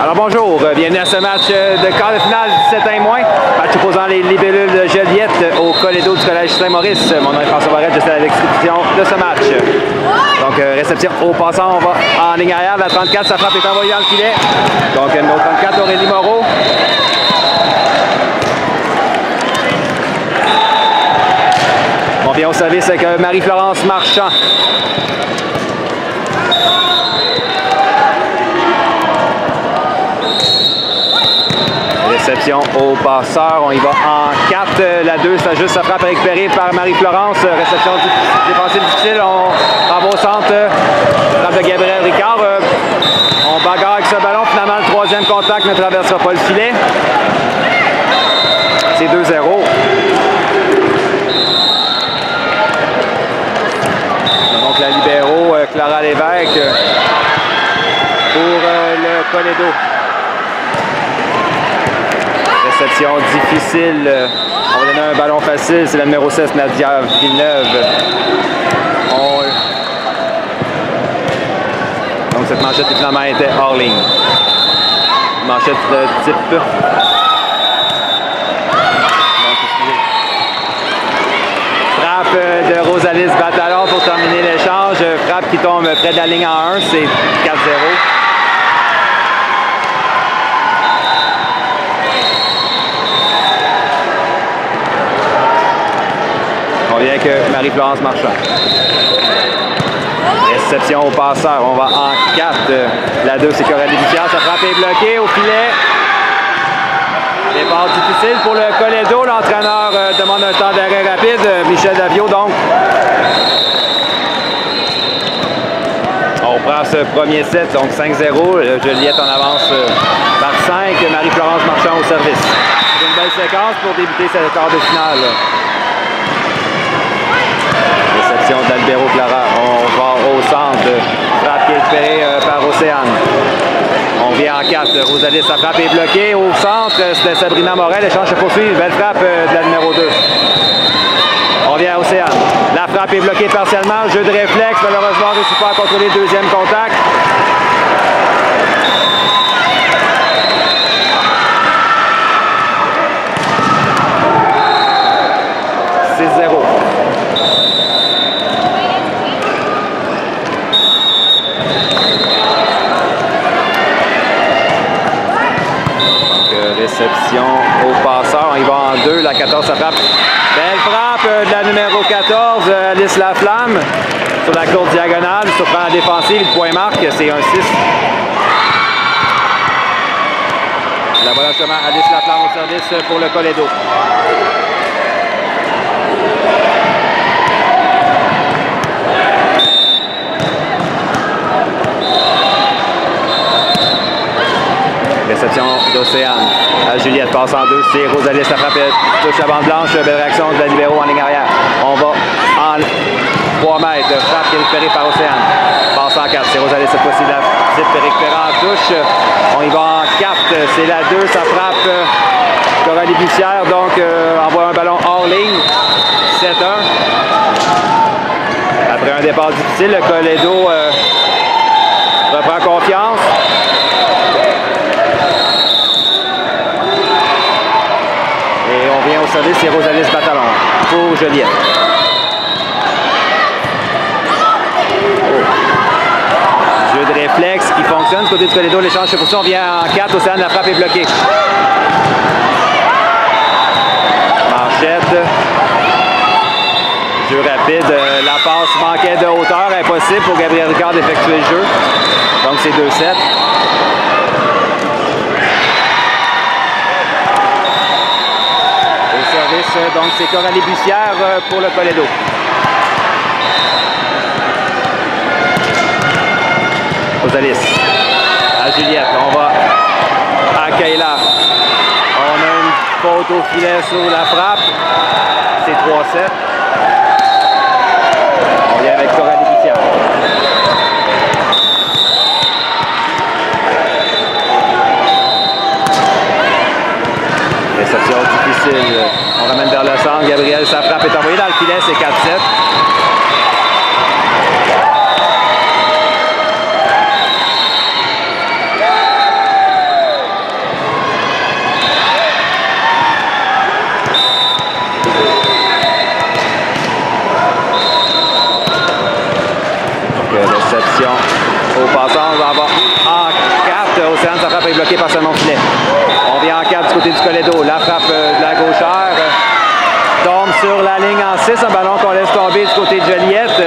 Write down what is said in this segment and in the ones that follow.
Alors bonjour, bienvenue à ce match de quart de finale 17 ans et moins. Match opposant les libellules de Joliette au Colédo du Collège Saint-Maurice. Mon nom est François Barrette, je suis à l'exécution de ce match. Donc réception au passant, on va en ligne arrière. La 34, sa frappe est envoyée dans le filet. Donc numéro 34, Aurélie Moreau. On vient au service avec Marie-Florence Marchand. Réception au passeur, on y va en 4. La 2, c'est juste sa frappe récupérée par Marie-Florence. Réception défensive difficile, on va au centre. Frappe de Gabriel Ricard. On bagarre avec ce ballon. Finalement, le troisième contact ne traversera pas le filet. C'est 2-0. Donc la libéro, Clara Lévesque pour le Colédo. Réception difficile. On va donner un ballon facile. C'est le numéro 16, Nadia Villeneuve. Donc cette manchette finalement était hors ligne. Manchette de type. Frappe de Rosalys Batalon pour terminer l'échange. Frappe qui tombe près de la ligne en 1. C'est 4-0. On vient que Marie-Florence Marchand. Réception au passeur. On va en 4. La 2, c'est Coralie Bussière. Sa frappe est bloquée au filet. Départ difficile pour le Colédo. L'entraîneur demande un temps d'arrêt rapide. Michel Davio, donc. On prend ce premier set, donc 5-0. Joliette en avance par 5. Marie-Florence Marchand au service. C'est une belle séquence pour débuter cette quart de finale. Réception d'Albero Clara. On va au centre. Frappe qui est récupérée par Océane. On vient en 4. Rosalie, sa frappe est bloquée. Au centre, c'était Sabrina Morel. L'échange se poursuit. Belle frappe de la numéro 2. On vient à Océane. La frappe est bloquée partiellement. Jeu de réflexe. Malheureusement, on ne réussit pas à contrôler le deuxième contact. Réception au passeur. On y va en 2. La 14, ça frappe. Belle frappe de la numéro 14, Alice Laflamme. Sur la courte diagonale. Surprend la défensive. Le point marque. C'est 1-6. La voilà justement Alice Laflamme au service pour le Colédo. Réception d'Océane. Juliette passe en 2. C'est Rosalie, sa frappe touche la bande blanche. Belle réaction de la libéro en ligne arrière. On va en 3 mètres. Frappe qui est récupérée par Océane. Passe en 4. C'est Rosalie cette fois-ci. La zip récupérée en touche. On y va en 4. C'est la 2. Ça frappe Coralie Bussière. Donc envoie un ballon hors ligne. 7-1. Après un départ difficile, le Colédo reprend confiance. Et on vient au service, c'est Rosalys Batalon pour Joliette. Oh. Jeu de réflexe qui fonctionne. Côté du Colédo, l'échange se poursuit. On vient en 4. Océane, la frappe est bloquée. Manchette. Jeu rapide. La passe manquait de hauteur. Impossible pour Gabriel Ricard d'effectuer le jeu. Donc c'est 2-7. Donc, c'est Coralie Bussière pour le Colédo. Rosalis. À Juliette. On va à Kayla. On a une faute au filet sur la frappe. C'est 3-7. On vient avec Coralie Bussière. Réception difficile. On ramène vers le centre. Gabriel, sa frappe est envoyée dans le filet. C'est 4-7. On va avoir en 4. Océane, sa frappe est bloquée par son filet. On vient en 4 du côté du Colédo. La frappe de la gauchère tombe sur la ligne en 6. Un ballon qu'on laisse tomber du côté de Joliette.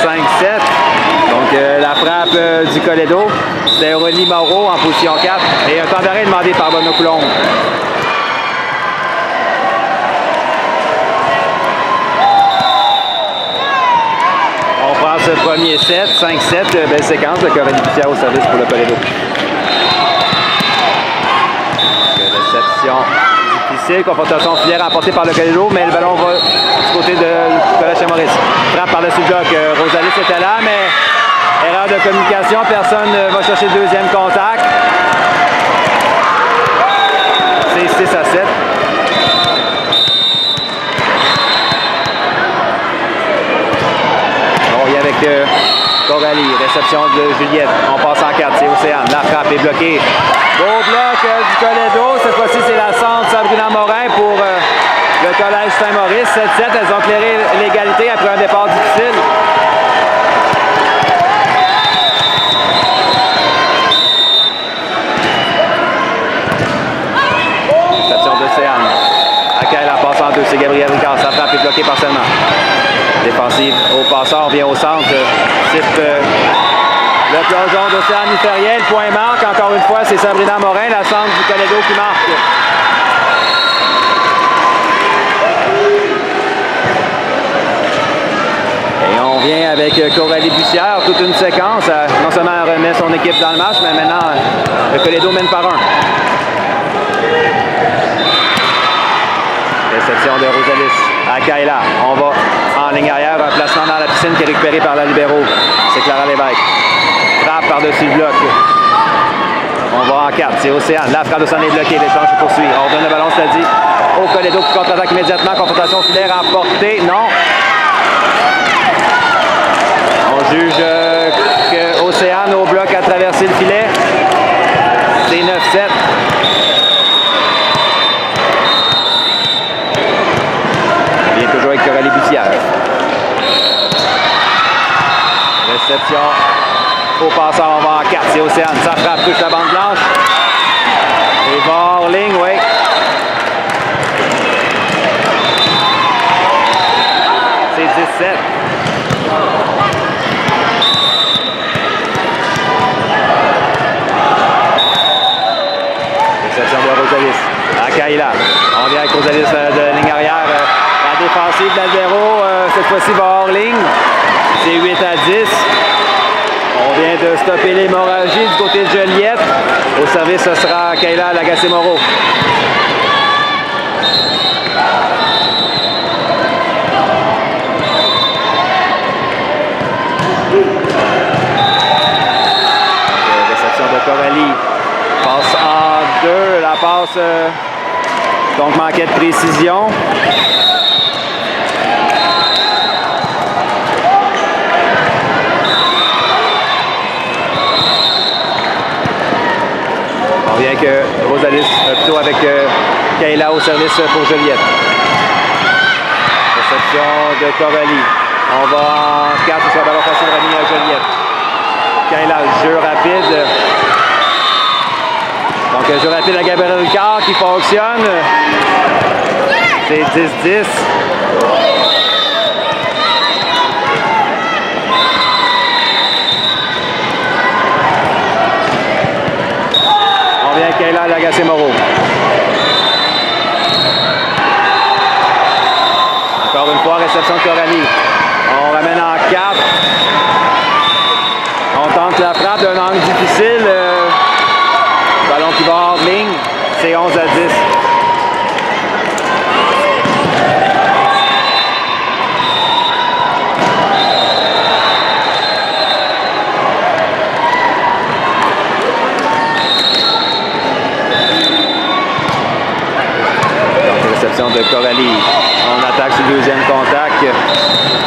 5-7. Donc la frappe du Colédo. C'était Aurélie Moreau en position 4. Et un temps d'arrêt demandé par Bono Coulombe. On prend ce premier set, 5-7, belle séquence de Coralie Bussière au service pour le Colédo. Réception difficile, confrontation filière remportée par le Colédo, mais le ballon va du côté de Collège-Saint-Maurice. Frappe par-dessus le bloc, Rosalie était là, mais erreur de communication, personne ne va chercher le deuxième contact. C'est 6-7. Avec Coralie, réception de Juliette. On passe en 4, c'est Océane. La frappe est bloquée. Beau bloc du Colédo. Cette fois-ci, c'est la centre Sabrina Morin pour le Collège Saint-Maurice. 7-7, elles ont clairé l'égalité après un départ difficile. Réception d'Océane. Laquelle la passe en 2, c'est Gabriel Ricard. Sa frappe est bloquée partiellement. Défensive au passeur, vient au centre, type le plongeon d'Océane Ifériel. Point marque, encore une fois, c'est Sabrina Morin, la centre du Colédo qui marque. Et on vient avec Coralie Bussière, toute une séquence. Non seulement elle remet son équipe dans le match, mais maintenant le Colédo mène par 1. Réception de Rosalis à Kayla. On va en ligne arrière, un placement dans la piscine qui est récupéré par la libéraux. C'est Clara Lévesque. Frappe par-dessus le bloc. On va en 4, c'est Océane. La frappe de son est bloquée, l'échange se poursuit. On donne le ballon, cela dit, au Colédo qui contre-attaque immédiatement. Confrontation filaire emportée. Non. On juge que Océane au bloc a traversé le filet. C'est 9-7. Toujours avec Coralie Bussière. Réception au passeur, on va en 4, c'est Océane. Ça frappe, touche la bande blanche. Et va hors ligne, oui. C'est 17. Réception de Rosalis. À Kayla. On vient avec Rosalis de la ligne arrière. Défensive de l'Albero, cette fois-ci va hors ligne. C'est 8-10. On vient de stopper l'hémorragie du côté de Joliette. Au service, ce sera Kayla Lagacé-Moreau. Réception de Coralie. Passe en 2. La passe donc manquait de précision. On vient que Rosalis, plutôt avec Kayla au service pour Joliette. Réception de Coralie. On va en 4, sur le ballon facile remis à Joliette. Kayla, jeu rapide. Donc, jeu rapide à Gabriel Ricard qui fonctionne. C'est 10-10. Kayla Lagacé-Moreau. Encore une fois, réception de Coralie. On ramène en 4. On tente la frappe d'un angle difficile. Ballon qui va hors ligne. C'est 11-10. De Coralie. On attaque sur le deuxième contact.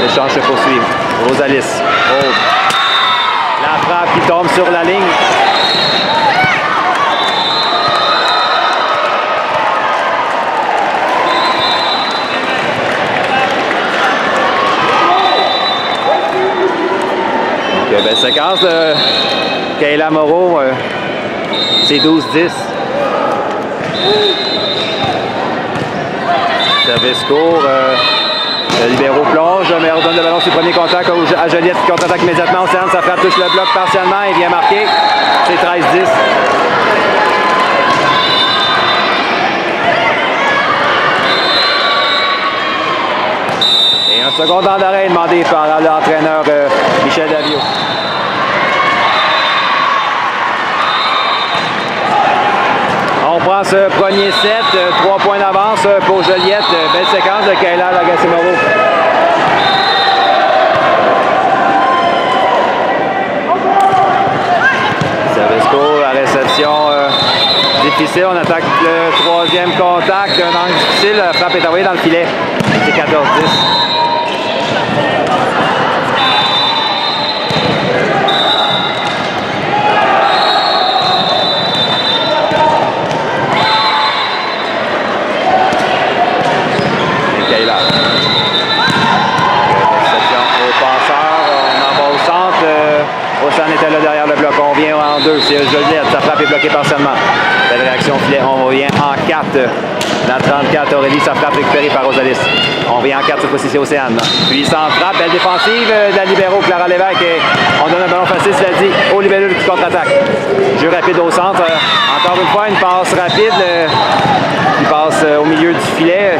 L'échange se poursuit. Rosalis. Oh. La frappe qui tombe sur la ligne. Donc, belle séquence de Kayla Moreau, c'est 12-10. Service court. Le libéraux plonge, mais redonne le ballon sur le premier contact à Joliette qui contre-attaque immédiatement. Océane, ça frappe, touche le bloc partiellement et vient marquer. C'est 13-10. Et un second temps d'arrêt demandé par l'entraîneur Michel Davio. On prend ce premier set, 3 points d'avance pour Joliette. Belle séquence de Kayla Lagacé-Moreau. Service court, la réception difficile. On attaque le troisième contact. Un angle difficile, la frappe est envoyée dans le filet. C'est 14-10. Océane était là derrière le bloc. On vient en 2. C'est Joliette. Sa frappe est bloquée partiellement. Belle réaction au filet. On revient en 4. Dans 34, Aurélie, sa frappe récupérée par Rosalis. On vient en 4, cette fois-ci, c'est Océane. Puis sans frappe. Belle défensive de la libéraux, Clara Lévesque. Et on donne un ballon facile, cela dit, au libéraux qui contre-attaque. Jeu rapide au centre. Encore une fois, une passe rapide. Qui passe au milieu du filet.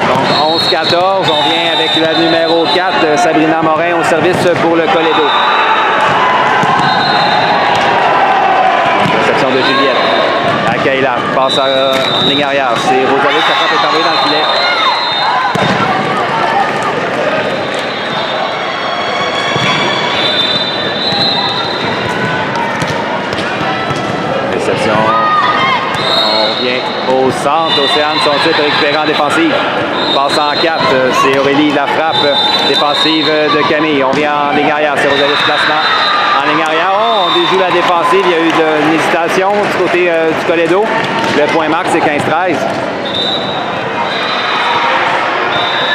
Donc 11-14. On vient avec la numéro 4, Sabrina Morin, au service pour le Colédo. Réception de Juliette. À Kayla. Passe en ligne arrière. C'est Rosalie, sa frappe est envoyée dans le filet. Réception. On revient au centre. Océane, son titre récupéré en défensive. Passe en 4. C'est Aurélie, la frappe défensive de Camille. On vient en ligne arrière. C'est Rosalie, placement en ligne arrière. On déjoue la défensive. Il y a eu de l'hésitation du côté du Colédo. Le point marque, c'est 15-13.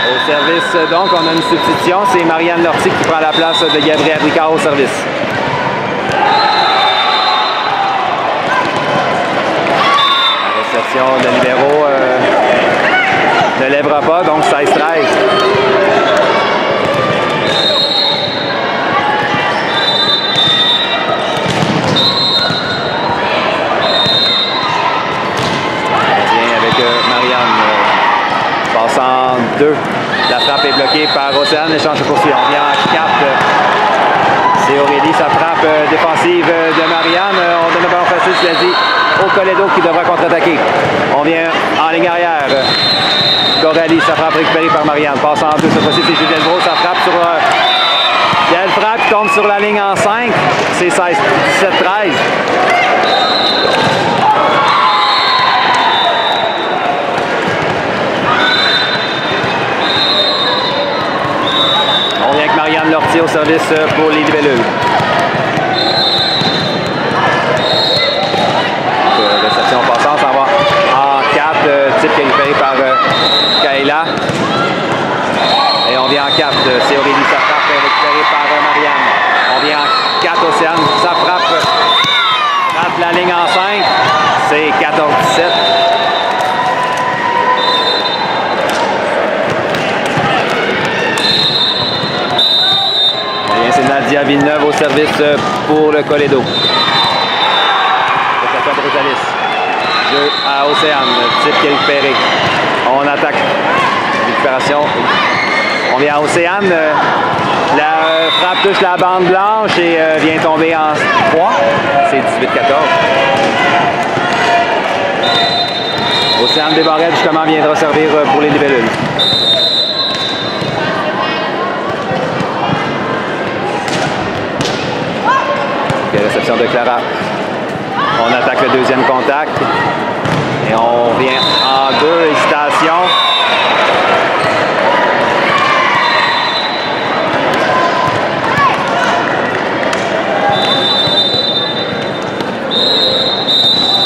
Au service, donc, on a une substitution. C'est Marianne Lortie qui prend la place de Gabriel Ricard au service. La réception de libéraux ne lèvera pas, donc 16-13. Passe en 2. La frappe est bloquée par Océane. L'échange se poursuit. On vient en 4. C'est Aurélie. Sa frappe défensive de Marianne. On donne le ballon facile, cela dit, au Colédo qui devra contre-attaquer. On vient en ligne arrière. Coralie, sa frappe récupérée par Marianne. Passe en 2. Cette fois-ci, c'est Juliette Brault. Sa frappe sur... elle frappe, tombe sur la ligne en 5. C'est 17-13. Marianne Lortie au service pour les libellules. Réception passante, ça va en 4, type qui est récupéré par Kayla. Et on vient en 4, c'est Aurélie, sa frappe récupérée par Marianne. On vient en 4, Océane, sa frappe rate la ligne en 5, c'est 14-17. C'est Nadia Villeneuve au service pour le Colédo. Réception de Rosalis. Jeu à Océane. Type qui est récupéré. On attaque. Récupération. On vient à Océane. La frappe touche la bande blanche et vient tomber en 3. C'est 18-14. Océane Desbarrettes, justement, viendra servir pour les libellules. Réception de Clara. On attaque le deuxième contact. Et on vient en 2. Hésitation.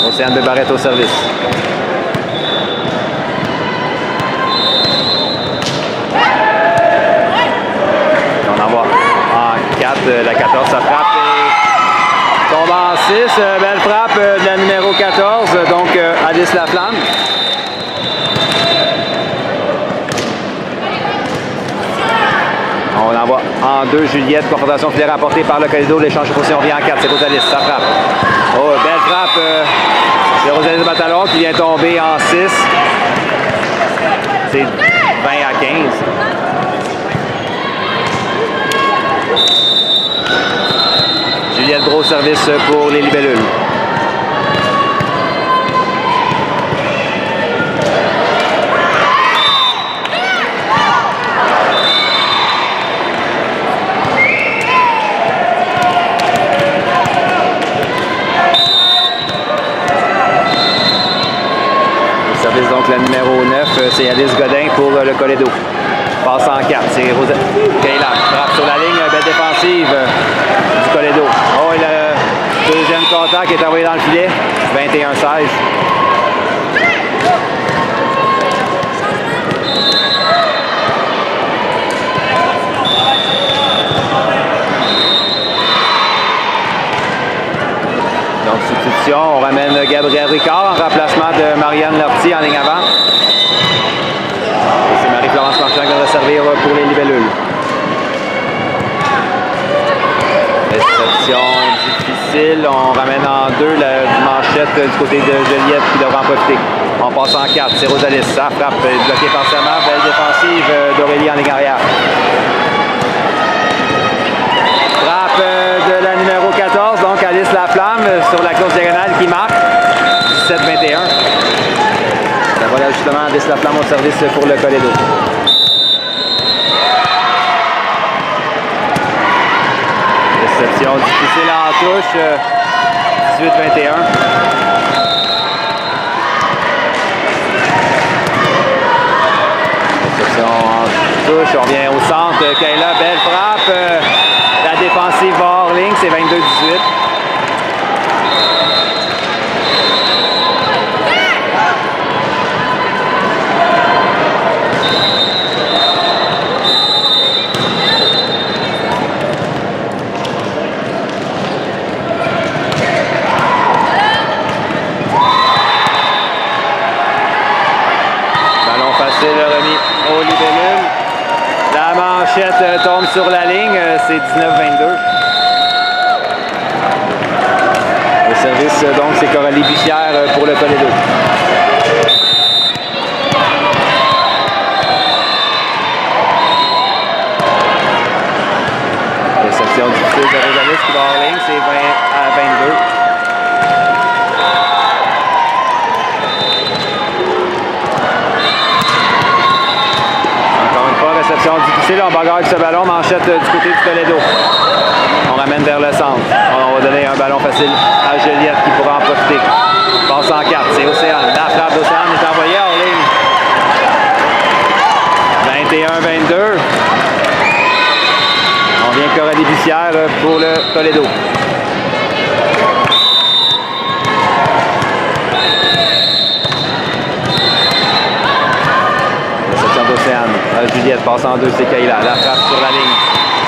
Océane de Barrette au service. On envoie 24. La 14, ça frappe et tombe en 6. Belle frappe de la numéro 14, donc Alice Laflamme. On envoie en 2 Juliette. Confrontation filaire apportée par le Colédo. L'échange de position vient en 4. C'est Rosalis, ça frappe. Oh, belle frappe de Rosalis Batalon qui vient tomber en 6. C'est 20 à 15. Juliette, gros service pour les libellules. Donc la numéro 9, c'est Alice Godin pour le Colédo. Passe en 4, c'est Kayla. Frappe sur la ligne, belle défensive du Colédo. Oh, et le deuxième contact est envoyé dans le filet. 21-16. Donc, substitution, on ramène Gabriel Ricard en remplacement de Marianne Lortie en ligne avant. Et c'est Marie-Florence Marchand qui va servir pour les libellules. Réception difficile, on ramène en 2 la manchette du côté de Juliette qui devra en profiter. On passe en 4, c'est Rosalis, ça frappe, bloqué partiellement, belle défensive d'Aurélie en ligne arrière. Frappe de la numéro 14, donc Alice Laflamme sur la course diagonale qui marque. 17-21. Voilà justement Alice Laflamme au service pour le Colédo. Réception difficile en touche. 18-21. Réception en touche. On revient au centre. Kayla, belle frappe. La défensive va hors ligne, c'est 22-18. Ballon facile remis au libellule. La manchette tombe sur la ligne, c'est 19-22. Le service, donc, c'est Coralie Bichière pour le Colédo. Réception difficile de Rosalis qui va hors ligne, c'est 20 à 22. Réception difficile, on bagarre ce ballon, manchette du côté du Colédo. On ramène vers le centre. On va donner un ballon facile à Juliette qui pourra en profiter. Passe en 4, c'est Océane. La frappe d'Océane est envoyée hors ligne. 21-22. On vient Coralie Bissière pour le Colédo. Juliette passe en 2, c'est Kayla. La frappe sur la ligne.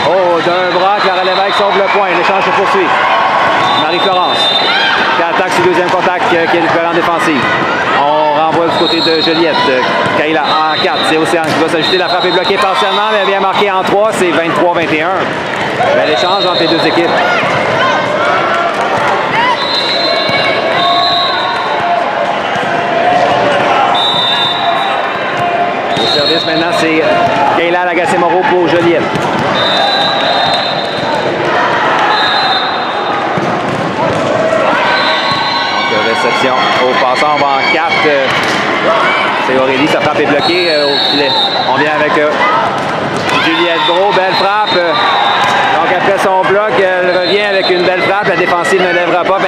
Oh, d'un bras, Clara Lévesque sauve le point. L'échange se poursuit. Marie-Florence qui attaque sur le deuxième contact qui est l'équivalent défensif. On renvoie du côté de Juliette. Kayla en 4, c'est Océane qui va s'ajouter. La frappe est bloquée partiellement, mais bien marquée en 3, c'est 23-21. L'échange entre les deux équipes. Service maintenant, c'est Kayla Lagacé-Moreau pour Juliette. Donc, réception au passant, on va en 4. C'est Aurélie, sa frappe est bloquée au filet. On vient avec Juliette Gros, belle frappe. Donc après son bloc, elle revient avec une belle frappe. La défensive ne lèvera pas. 24-21,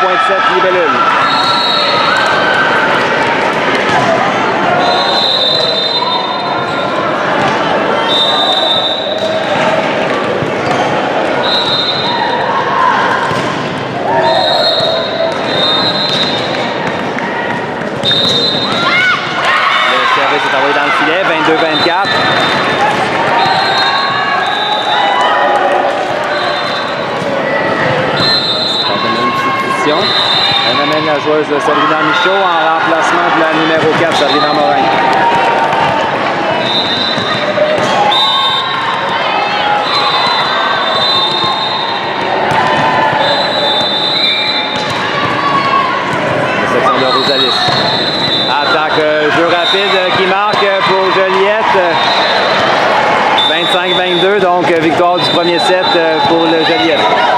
point 7, libellule. C'est envoyé dans le filet, 22-24. joueuse de Sabrina Michaud en remplacement de la numéro 4, Sabrina Morin. Réception de Rosalis. Attaque, jeu rapide qui marque pour Joliette. 25-22, donc victoire du premier set pour le Joliette.